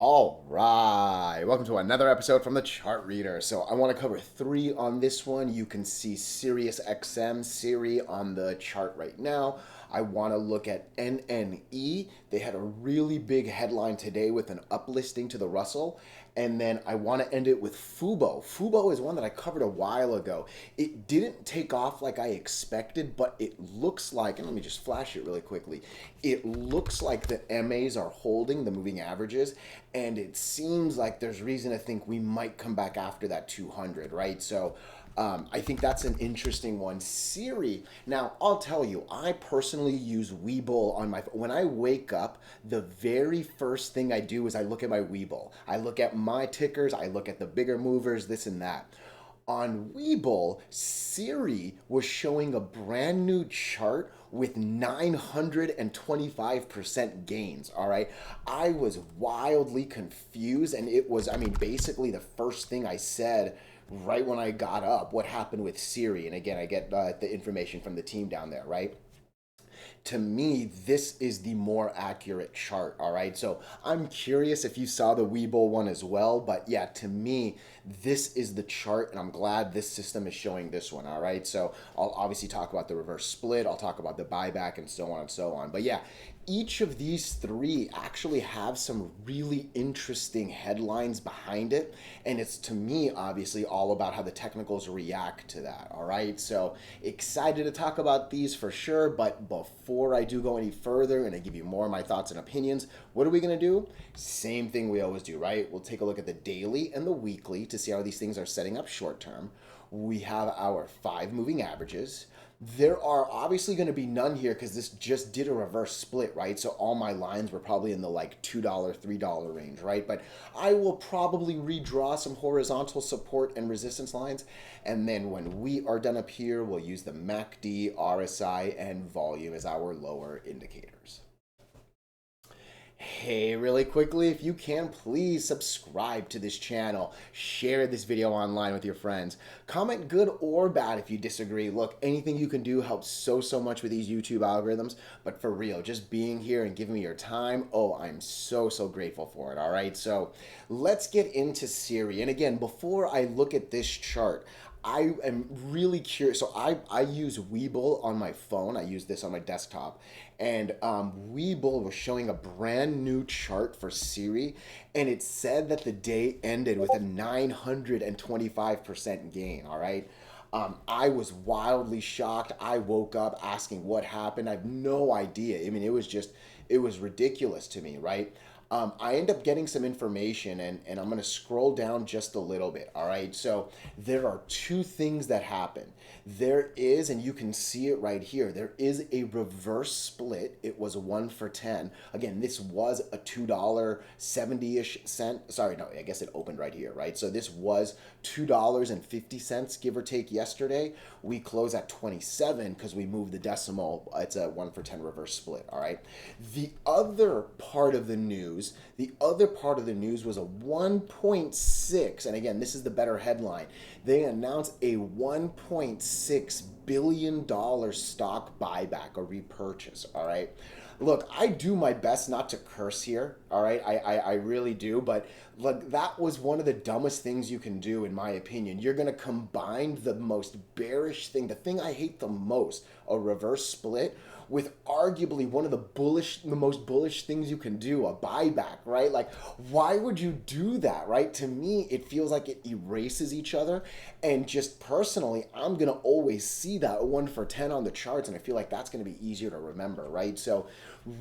All right, welcome to another episode from the Chart Reader. So I want to cover three on this one. You can see Sirius XM, Siri on the chart right now. I want to look at NNE. They had a really big headline today with an uplisting to the Russell. And then I want to end it with FUBO. FUBO is one that I covered a while ago. It didn't take off like I expected, but it looks like, and let me just flash it really quickly. It looks like the MAs are holding the moving averages, and it seems like there's reason to think we might come back after that 200, right? So I think that's an interesting one. Siri. Now, I'll tell you, I personally use Webull on my phone. When I wake up, the very first thing I do is I look at my Webull. I look at my tickers, I look at the bigger movers, this and that. On Webull, Siri was showing a brand new chart with 925% gains. All right. I was wildly confused, and it was, basically the first thing I said right when I got up. What happened with Siri? And again, I get the information from the team down there, right? To me, this is the more accurate chart. All right. So I'm curious if you saw the Webull one as well. But yeah, to me, this is the chart, and I'm glad this system is showing this one. All right. So I'll obviously talk about the reverse split, I'll talk about the buyback, and so on and so on. But yeah, each of these three actually have some really interesting headlines behind it, and it's, to me, obviously all about how the technicals react to that. All right, so excited to talk about these for sure. But before I do go any further and I give you more of my thoughts and opinions, what are we going to do? Same thing we always do, right? We'll take a look at the daily and the weekly to see how these things are setting up short term. We have our 5 moving averages. There are obviously going to be none here because this just did a reverse split, right? So all my lines were probably in the like $2, $3 range, right? But I will probably redraw some horizontal support and resistance lines. And then when we are done up here, we'll use the MACD, RSI, and volume as our lower indicators. Hey, really quickly, if you can, please subscribe to this channel. Share this video online with your friends. Comment good or bad if you disagree. Look, anything you can do helps so much with these YouTube algorithms. But for real, just being here and giving me your time, oh, I'm so grateful for it. All right, so let's get into Siri. And again, before I look at this chart, I am really curious. So I use Webull on my phone. I use this on my desktop. And Webull was showing a brand new chart for Siri. And it said that the day ended with a 925% gain. All right. I was wildly shocked. I woke up asking what happened. I have no idea. I mean, it was ridiculous to me, right? I end up getting some information, and I'm going to scroll down just a little bit. All right. So there are two things that happen. There is, and you can see it right here, there is a reverse split. It was 1 for 10. Again, this was a $2.70-ish cent. Sorry, no, I guess it opened right here, right? So this was $2.50, give or take, yesterday. We close at 27 because we moved the decimal. It's a 1 for 10 reverse split. All right. The other part of the news was a 1.6, and again, this is the better headline. They announced a $1.6 billion stock buyback or repurchase. All right. Look, I do my best not to curse here. All right. I really do. But look, that was one of the dumbest things you can do, in my opinion. You're going to combine the most bearish thing, the thing I hate the most, a reverse split, with arguably one of the most bullish things you can do, a buyback, right? Like, why would you do that, right? To me, it feels like it erases each other. And just personally, I'm going to always see that 1 for 10 on the charts. And I feel like that's going to be easier to remember, right? So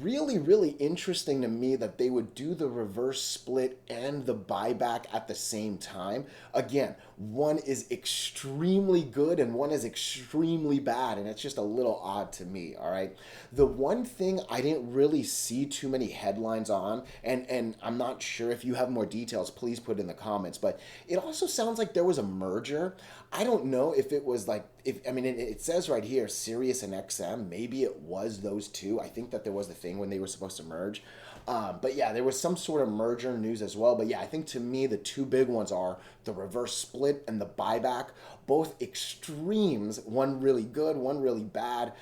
really interesting to me that they would do the reverse split and the buyback at the same time. Again, one is extremely good and one is extremely bad, and it's just a little odd to me. All right. The one thing I didn't really see too many headlines on, and I'm not sure if you have more details, please put it in the comments, but it also sounds like there was a merger. I don't know if it was like, if I mean, it says right here Sirius and XM. Maybe it was those two. I think that there was the thing when they were supposed to merge. But yeah, there was some sort of merger news as well. But yeah, I think to me the two big ones are the reverse split and the buyback. Both extremes. One really good, one really bad.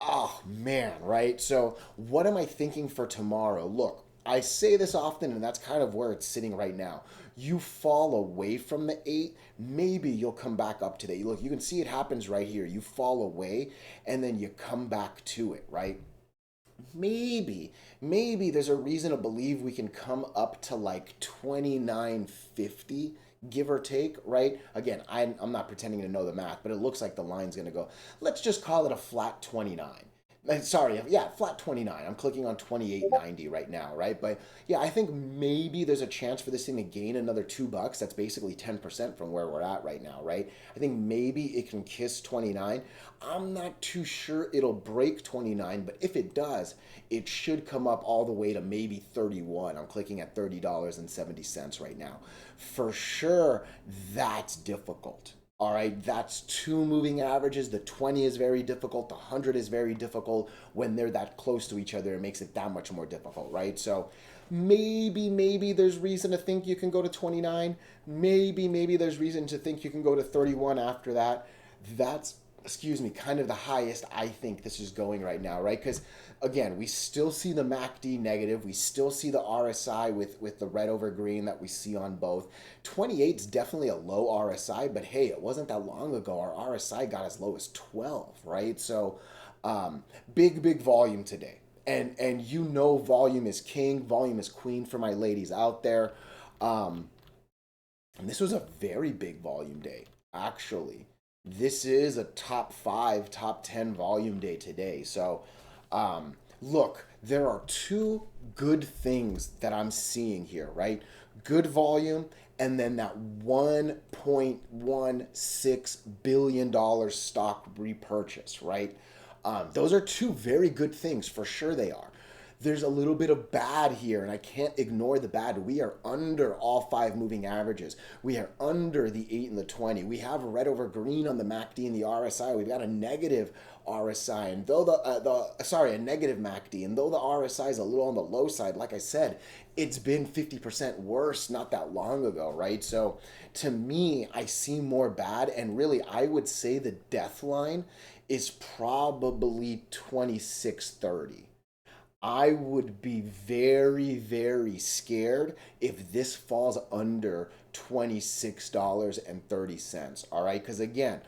Oh man, right? So what am I thinking for tomorrow? Look, I say this often, and that's kind of where it's sitting right now. You fall away from the 8, maybe you'll come back up to the 8. Look, you can see it happens right here. You fall away, and then you come back to it, right? Maybe there's a reason to believe we can come up to like 29.50, give or take, right? Again, I'm not pretending to know the math, but it looks like the line's going to go. Let's just call it a flat 29. Sorry, yeah, flat 29. I'm clicking on 28.90 right now, right? But yeah, I think maybe there's a chance for this thing to gain another $2. That's basically 10% from where we're at right now, right? I think maybe it can kiss 29. I'm not too sure it'll break 29, but if it does, it should come up all the way to maybe 31. I'm clicking at $30.70 right now. For sure, that's difficult. All right, that's two moving averages. The 20 is very difficult. The 100 is very difficult. When they're that close to each other, it makes it that much more difficult, right? So maybe there's reason to think you can go to 29. Maybe there's reason to think you can go to 31 after that. That's, excuse me, kind of the highest I think this is going right now, right? Because again, we still see the MACD negative. We still see the RSI with the red over green that we see on both. 28 is definitely a low RSI, but hey, it wasn't that long ago. Our RSI got as low as 12, right? So big volume today. And you know volume is king, volume is queen for my ladies out there. And this was a very big volume day, actually. This is a top 5, top 10 volume day today. So, look, there are two good things that I'm seeing here, right? Good volume, and then that $1.16 billion stock repurchase, right? Those are two very good things, for sure they are. There's a little bit of bad here, and I can't ignore the bad. We are under all 5 moving averages. We are under the 8 and the 20. We have red over green on the MACD and the RSI. We've got a negative RSI, and though a negative MACD, and though the RSI is a little on the low side, like I said, it's been 50% worse not that long ago, right? So to me, I see more bad, and really, I would say the death line is probably 26.30. I would be very scared if this falls under $26.30. All right. Because again,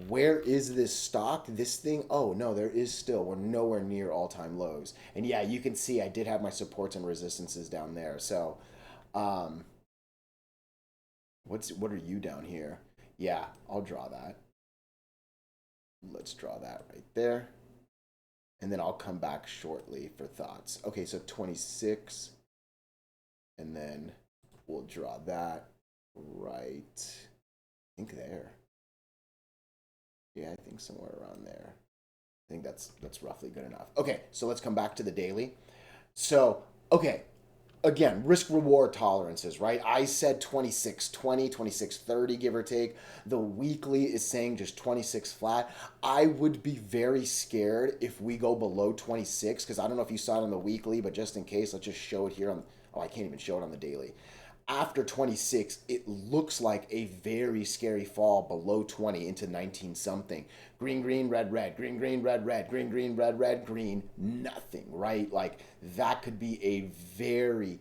where is this stock? This thing, oh no, there is still, we're nowhere near all time lows. And yeah, you can see I did have my supports and resistances down there. So, um, what are you down here? Yeah, I'll draw that. Let's draw that right there. And then I'll come back shortly for thoughts. Okay, so 26, and then we'll draw that right, I think there. Yeah, I think somewhere around there. I think that's roughly good enough. Okay, so let's come back to the daily. So, okay, again, risk reward tolerances, right? I said 26.20, 26.30, give or take. The weekly is saying just 26 flat. I would be very scared if we go below 26, because I don't know if you saw it on the weekly, but just in case, let's just show it here on, oh, I can't even show it on the daily. After 26, it looks like a very scary fall below 20 into 19 something. Green, green, red, red, green, green, red, red, green, green, red, red, green, nothing, right? Like that could be a very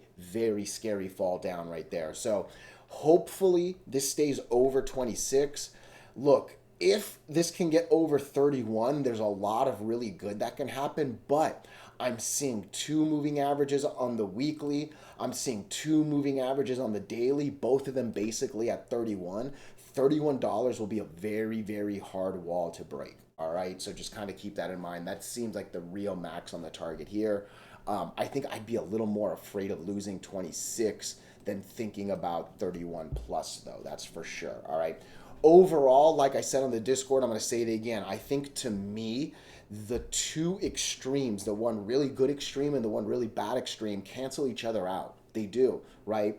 scary fall down right there. So hopefully this stays over 26. Look, if this can get over 31, there's a lot of really good that can happen, but I'm seeing 2 moving averages on the weekly. I'm seeing 2 moving averages on the daily, both of them basically at 31. $31 will be a very hard wall to break. All right, so just kind of keep that in mind. That seems like the real max on the target here. I think I'd be a little more afraid of losing 26 than thinking about 31 plus, though. That's for sure. All right. Overall, like I said on the Discord, I'm going to say it again. I think to me, the two extremes, the one really good extreme and the one really bad extreme, cancel each other out. They do, right?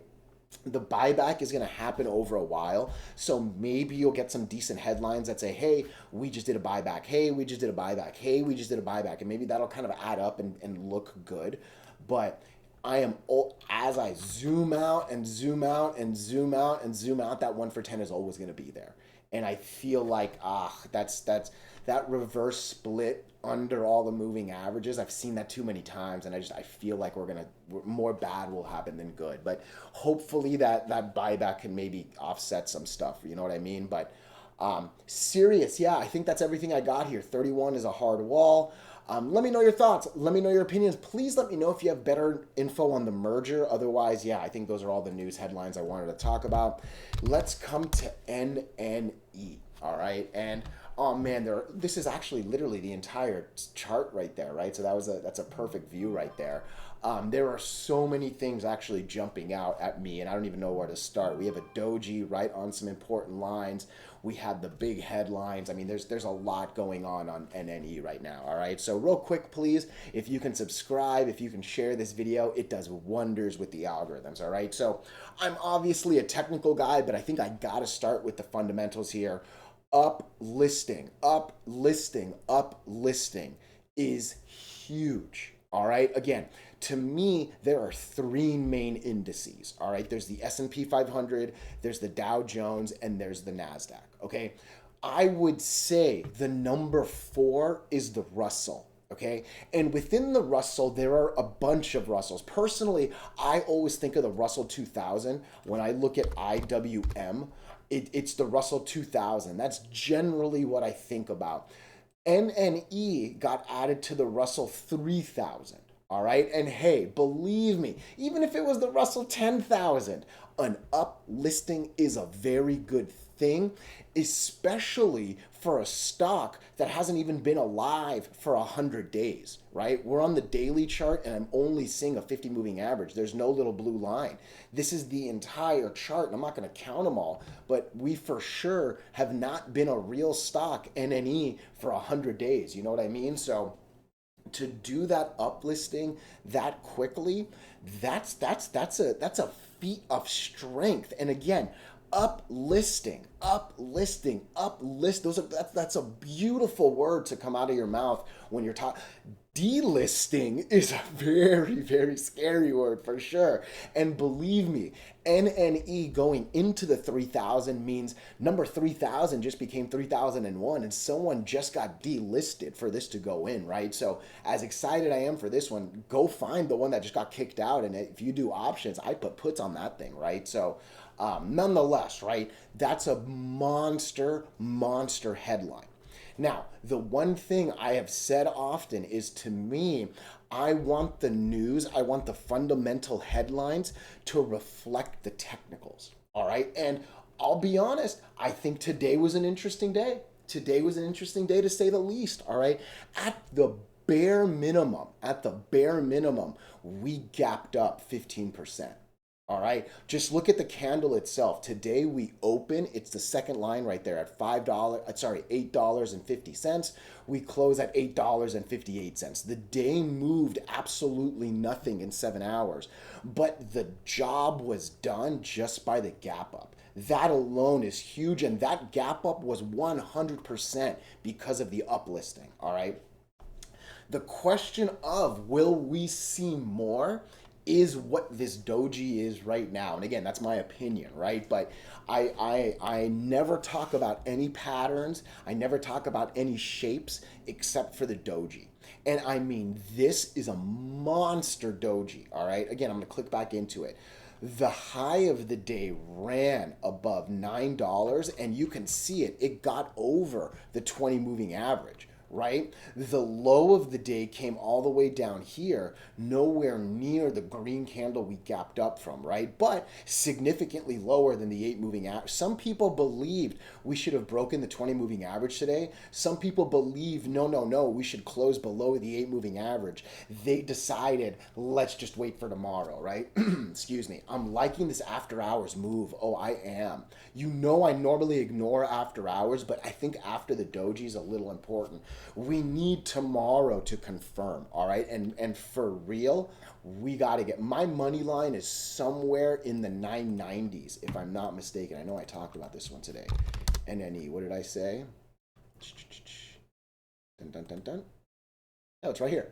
The buyback is going to happen over a while. So maybe you'll get some decent headlines that say, hey, we just did a buyback. Hey, we just did a buyback. Hey, we just did a buyback. And maybe that'll kind of add up and look good. But as I zoom out and zoom out and zoom out and zoom out, that 1 for 10 is always going to be there. And I feel like that reverse split under all the moving averages. I've seen that too many times, and I feel like more bad will happen than good. But hopefully that buyback can maybe offset some stuff. You know what I mean? But Sirius, yeah, I think that's everything I got here. 31 is a hard wall. Let me know your thoughts. Let me know your opinions. Please let me know if you have better info on the merger. Otherwise, yeah, I think those are all the news headlines I wanted to talk about. Let's come to NNE. All right, and oh man, this is actually literally the entire chart right there, right? So that's a perfect view right there. There are so many things actually jumping out at me, and I don't even know where to start. We have a doji right on some important lines. We had the big headlines. I mean, there's a lot going on NNE right now. All right, so real quick, please, if you can subscribe, if you can share this video, it does wonders with the algorithms. All right, so I'm obviously a technical guy, but I think I got to start with the fundamentals here. Up listing is huge. All right, again, to me, there are three main indices. All right, there's the S&P 500, there's the Dow Jones, and there's the NASDAQ. Okay, I would say the number 4 is the Russell. Okay, and within the Russell, there are a bunch of Russells. Personally, I always think of the Russell 2000 when I look at IWM. It's the Russell 2000. That's generally what I think about. NNE got added to the Russell 3000. All right. And hey, believe me, even if it was the Russell 10,000, an uplisting is a very good thing, especially for a stock that hasn't even been alive for 100 days, right? We're on the daily chart and I'm only seeing a 50 moving average. There's no little blue line. This is the entire chart, and I'm not going to count them all, but we for sure have not been a real stock NNE for 100 days. You know what I mean? So to do that uplisting that quickly, that's a feat of strength. And again, uplisting. That's a beautiful word to come out of your mouth when you're talking. Delisting is a very, very scary word for sure. And believe me, NNE going into the 3000 means number 3000 just became 3001, and someone just got delisted for this to go in, right? So as excited I am for this one, go find the one that just got kicked out. And if you do options, I put puts on that thing, right? So nonetheless, right, that's a monster headline. Now, the one thing I have said often is, to me, I want the news, I want the fundamental headlines to reflect the technicals. All right. And I'll be honest, I think today was an interesting day. Today was an interesting day to say the least. All right. At the bare minimum, we gapped up 15%. All right, just look at the candle itself. Today we open, it's the second line right there at $8.50. We close at $8.58. The day moved absolutely nothing in 7 hours, but the job was done just by the gap up. That alone is huge, and that gap up was 100% because of the uplisting. All right. The question of will we see more is what this doji is right now. And again, that's my opinion, right? But I never talk about any patterns. I never talk about any shapes except for the doji. And I mean, this is a monster doji, all right? Again, I'm going to click back into it. The high of the day ran above $9, and you can see it. It got over the 20 moving average, right? The low of the day came all the way down here, nowhere near the green candle we gapped up from, right? But significantly lower than the 8 moving average. Some people believed we should have broken the 20 moving average today. Some people believe, no, we should close below the 8 moving average. They decided, let's just wait for tomorrow, right? Excuse me. I'm liking this after hours move. Oh, I am. You know, I normally ignore after hours, but I think after the doji is a little important. We need tomorrow to confirm, all right? And for real, we got to get, my money line is somewhere in the 990s, if I'm not mistaken. I know I talked about this one today. NNE, what did I say? Dun, dun, dun, dun. Oh, it's right here.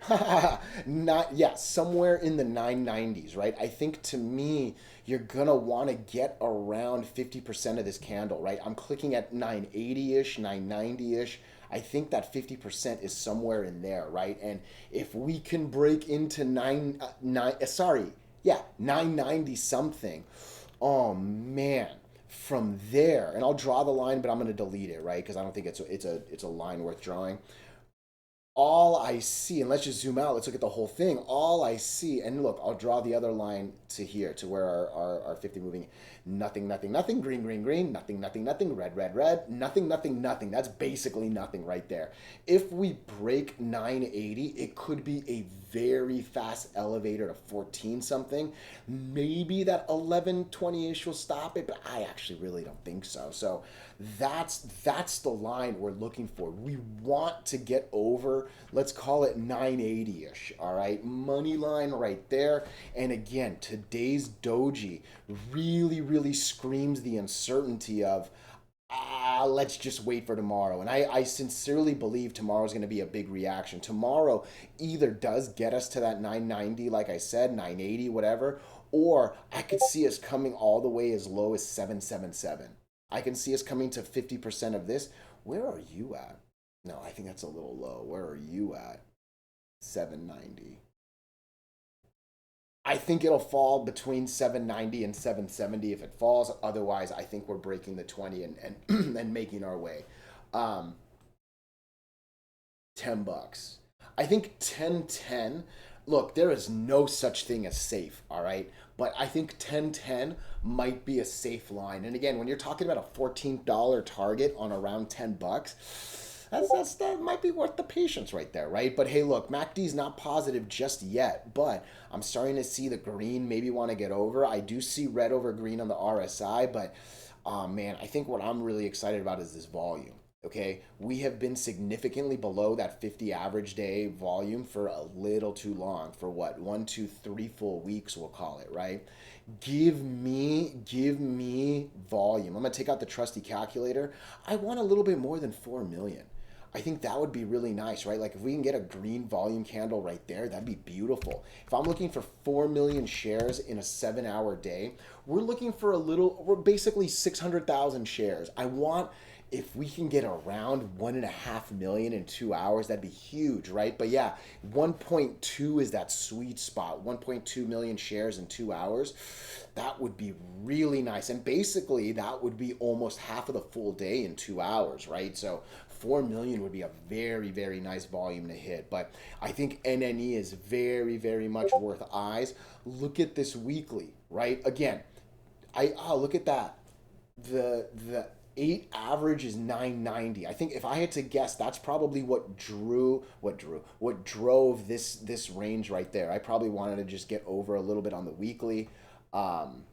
Not, yeah, somewhere in the 990s, right? I think to me, you're gonna want to get around 50% of this candle, right? I'm clicking at 980-ish, 990-ish. I think that 50% is somewhere in there, right? And if we can break into 990 something, oh man, from there, and I'll draw the line, but I'm gonna delete it, right? Because I don't think it's a line worth drawing. All I see, and let's just zoom out, let's look at the whole thing. All I see, and look, I'll draw the other line to here, to where our 50 moving. Nothing, nothing, nothing, green, green, green, nothing, nothing, nothing, red, red, red, nothing, nothing, nothing. That's basically nothing right there. If we break 980, it could be a very fast elevator to 14 something. Maybe that 1120-ish will stop it, but I actually really don't think so. So that's the line we're looking for. We want to get over, let's call it 980-ish, all right? Money line right there. And again, today's doji really, really screams the uncertainty of, let's just wait for tomorrow. And I sincerely believe tomorrow's going to be a big reaction. Tomorrow either does get us to that 990, like I said, 980, whatever, or I could see us coming all the way as low as 777. I can see us coming to 50% of this. Where are you at? No, I think that's a little low. Where are you at? 790. I think it'll fall between 790 and 770 if it falls. Otherwise, I think we're breaking the 20 and, and making our way. Um, $10. I think 1010. Look, there is no such thing as safe, all right? But I think 1010 might be a safe line. And again, when you're talking about a $14 target on around $10, that might be worth the patience right there, right? But hey, look, MACD is not positive just yet, but I'm starting to see the green maybe want to get over. I do see red over green on the RSI, but man, I think what I'm really excited about is this volume. Okay, we have been significantly below that 50 average day volume for a little too long. For what, 1, 2, 3 full weeks, we'll call it, right? Give me volume. I'm gonna take out the trusty calculator. I want a little bit more than 4 million. I think that would be really nice, right? Like if we can get a green volume candle right there, that'd be beautiful. If I'm looking for 4 million shares in a 7-hour day, we're basically 600,000 shares. If we can get around 1.5 million in 2 hours, that'd be huge, right? But yeah, 1.2 is that sweet spot. 1.2 million shares in 2 hours. That would be really nice. And basically, that would be almost half of the full day in 2 hours, right? So 4 million would be a very, very nice volume to hit. But I think NNE is very, very much worth eyes. Look at this weekly, right? Again, look at that. The 8 average is 990. I think if I had to guess, that's probably what drove this range right there. I probably wanted to just get over a little bit on the weekly. Um,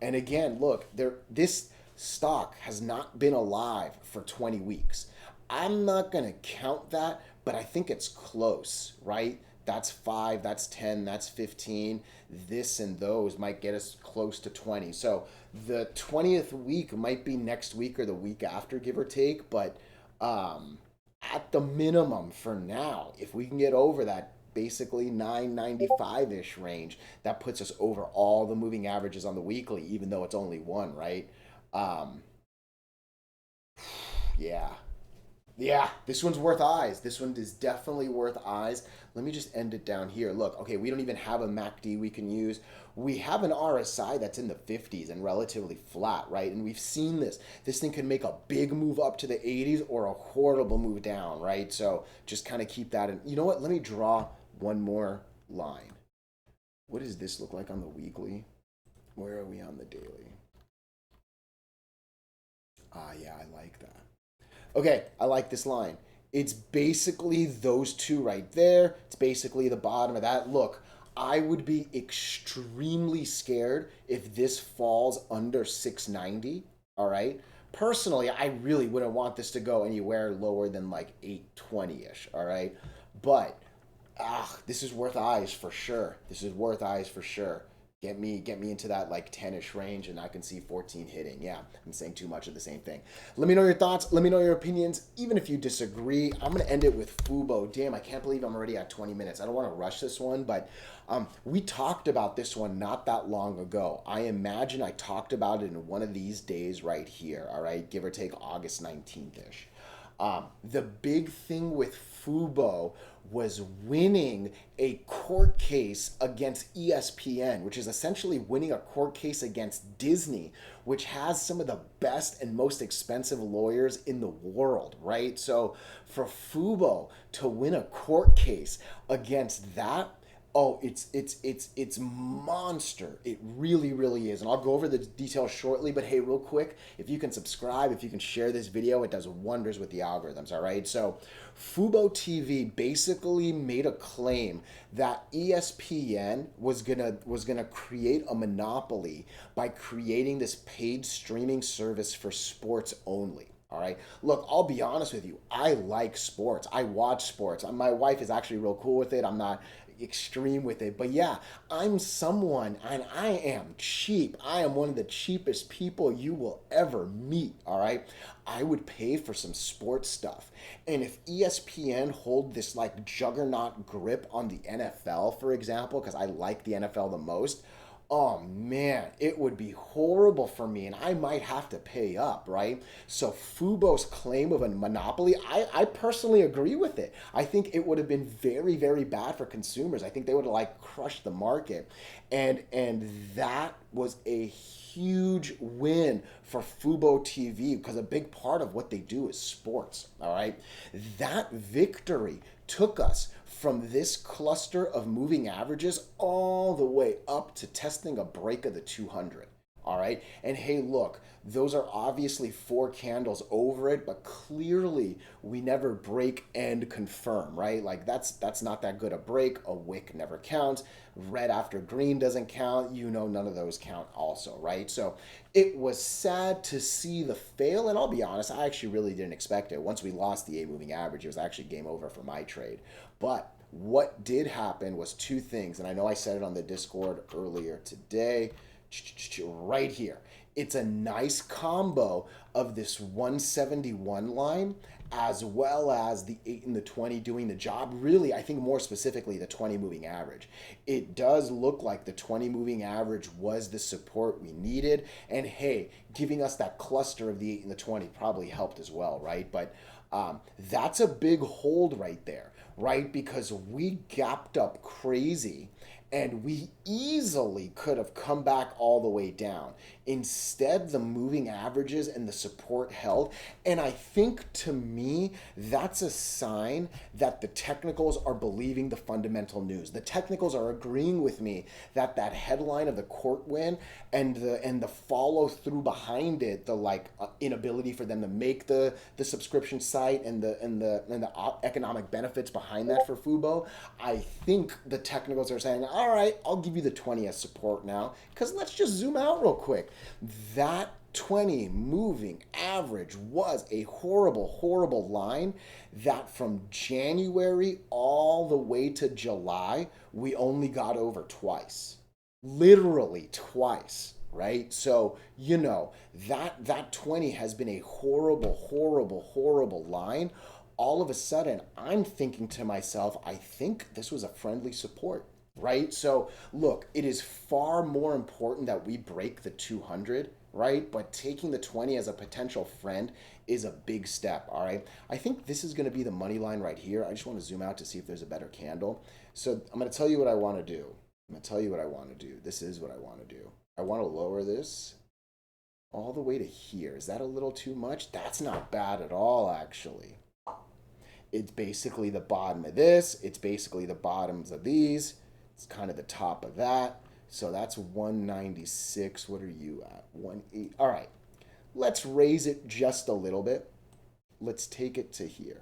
and again, look, this stock has not been alive for 20 weeks. I'm not going to count that, but I think it's close, right? That's 5, that's 10, that's 15. This and those might get us close to 20. So the 20th week might be next week or the week after, give or take. But at the minimum for now, if we can get over that basically 995-ish range, that puts us over all the moving averages on the weekly, even though it's only one, right? Um, yeah. Yeah, this one's worth eyes. This one is definitely worth eyes. Let me just end it down here. Look, okay, we don't even have a MACD we can use. We have an RSI that's in the 50s and relatively flat, right? And we've seen this. This thing can make a big move up to the 80s or a horrible move down, right? So just kind of keep that in. You know what? Let me draw one more line. What does this look like on the weekly? Where are we on the daily? Yeah, I like that. Okay, I like this line. It's basically those two right there. It's basically the bottom of that. Look, I would be extremely scared if this falls under 690. All right. Personally, I really wouldn't want this to go anywhere lower than like 820-ish. All right. But this is worth eyes for sure. This is worth eyes for sure. Get me into that like 10-ish range and I can see 14 hitting. Yeah, I'm saying too much of the same thing. Let me know your thoughts. Let me know your opinions. Even if you disagree, I'm going to end it with FUBO. Damn, I can't believe I'm already at 20 minutes. I don't want to rush this one, but we talked about this one not that long ago. I imagine I talked about it in one of these days right here, all right? Give or take August 19th-ish. The big thing with FUBO was winning a court case against ESPN, which is essentially winning a court case against Disney, which has some of the best and most expensive lawyers in the world, right? So for FUBO to win a court case against that, oh, it's monster. It really, really is. And I'll go over the details shortly, but hey, real quick, if you can subscribe, if you can share this video, it does wonders with the algorithms, all right? So FUBO basically made a claim that ESPN was gonna create a monopoly by creating this paid streaming service for sports only. All right. Look, I'll be honest with you. I like sports. I watch sports. My wife is actually real cool with it. I'm not extreme with it. But yeah, I'm someone and I am cheap. I am one of the cheapest people you will ever meet. All right. I would pay for some sports stuff. And if ESPN hold this like juggernaut grip on the NFL, for example, because I like the NFL the most, oh man, it would be horrible for me and I might have to pay up, right? So FUBO's claim of a monopoly, I personally agree with it. I think it would have been very, very bad for consumers. I think they would have like crushed the market. And that was a huge win for FUBO TV because a big part of what they do is sports, all right? That victory took us from this cluster of moving averages all the way up to testing a break of the 200. All right. And hey, look, those are obviously 4 candles over it, but clearly we never break and confirm, right? Like that's not that good a break. A wick never counts. Red after green doesn't count. You know, none of those count also, right? So it was sad to see the fail. And I'll be honest, I actually really didn't expect it. Once we lost the 8 moving average, it was actually game over for my trade. But what did happen was 2 things. And I know I said it on the Discord earlier today. Right here. It's a nice combo of this 171 line as well as the 8 and the 20 doing the job. Really, I think more specifically the 20 moving average. It does look like the 20 moving average was the support we needed. And hey, giving us that cluster of the 8 and the 20 probably helped as well, right? But that's a big hold right there, right? Because we gapped up crazy and we easily could have come back all the way down. Instead, the moving averages and the support held. And I think to me, that's a sign that the technicals are believing the fundamental news. The technicals are agreeing with me that that headline of the court win and the follow through behind it, the like inability for them to make the subscription site and the economic benefits behind that for FUBO. I think the technicals are saying, all right, I'll give you the 20 as support now, because let's just zoom out real quick. That 20 moving average was a horrible, horrible line that from January all the way to July, we only got over twice. Literally twice, right? So, you know, that 20 has been a horrible, horrible, horrible line. All of a sudden, I'm thinking to myself, I think this was a friendly support. Right? So look, it is far more important that we break the 200, right? But taking the 20 as a potential friend is a big step, all right? I think this is going to be the money line right here. I just want to zoom out to see if there's a better candle. So I'm going to tell you what I want to do. This is what I want to do. I want to lower this all the way to here. Is that a little too much? That's not bad at all, actually. It's basically the bottom of this. It's basically the bottoms of these. It's kind of the top of that. So that's 196. What are you at? 18. All right. Let's raise it just a little bit. Let's take it to here.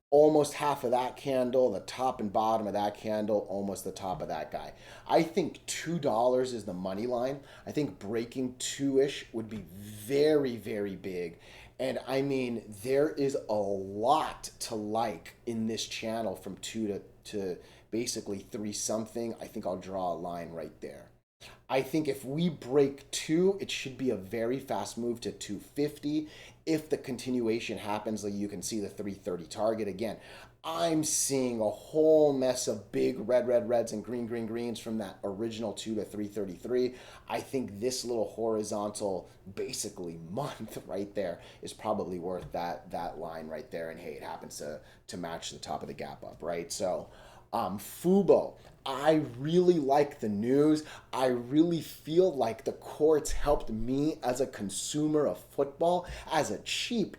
Almost half of that candle, the top and bottom of that candle, almost the top of that guy. I think $2 is the money line. I think breaking 2-ish would be very, very big. And I mean, there is a lot to like in this channel from 2 to basically 3 something, I think I'll draw a line right there. I think if we break 2, it should be a very fast move to 250. If the continuation happens, like you can see the 330 target again. I'm seeing a whole mess of big reds and greens from that original 2 to 333. I think this little horizontal basically month right there is probably worth that line right there. And hey, it happens to match the top of the gap up, right? So FUBO, I really like the news. I really feel like the courts helped me as a consumer of football, as a cheap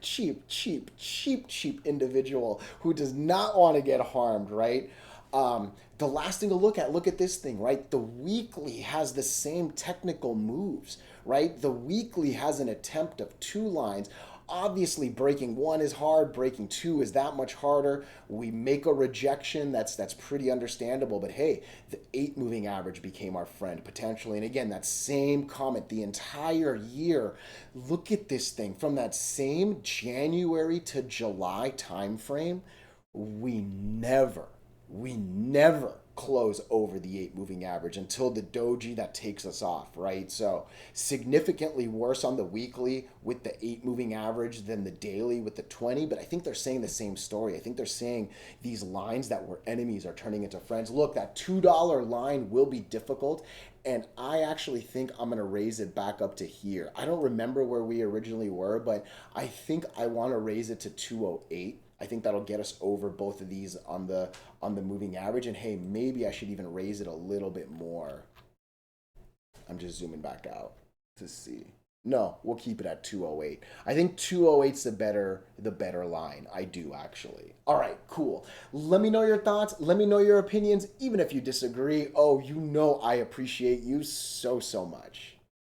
individual who does not want to get harmed, right? The last thing to look at this thing, right? The weekly has the same technical moves, right? The weekly has an attempt of 2 lines. Obviously, breaking 1 is hard. Breaking 2 is that much harder. We make a rejection. That's pretty understandable. But hey, the 8 moving average became our friend potentially. And again, that same comment the entire year. Look at this thing from that same January to July time frame. We never close over the 8 moving average until the doji that takes us off, right? So significantly worse on the weekly with the 8 moving average than the daily with the 20, but I think they're saying the same story. I think they're saying these lines that were enemies are turning into friends. Look, that $2 line will be difficult, and I actually think I'm going to raise it back up to here. I don't remember where we originally were, but I think I want to raise it to 208. I think that'll get us over both of these on the moving average. And hey, maybe I should even raise it a little bit more. I'm just zooming back out to see. No, we'll keep it at 208. I think 208's the better line. I do actually. All right, cool. Let me know your thoughts. Let me know your opinions, even if you disagree. Oh, you know I appreciate you so much.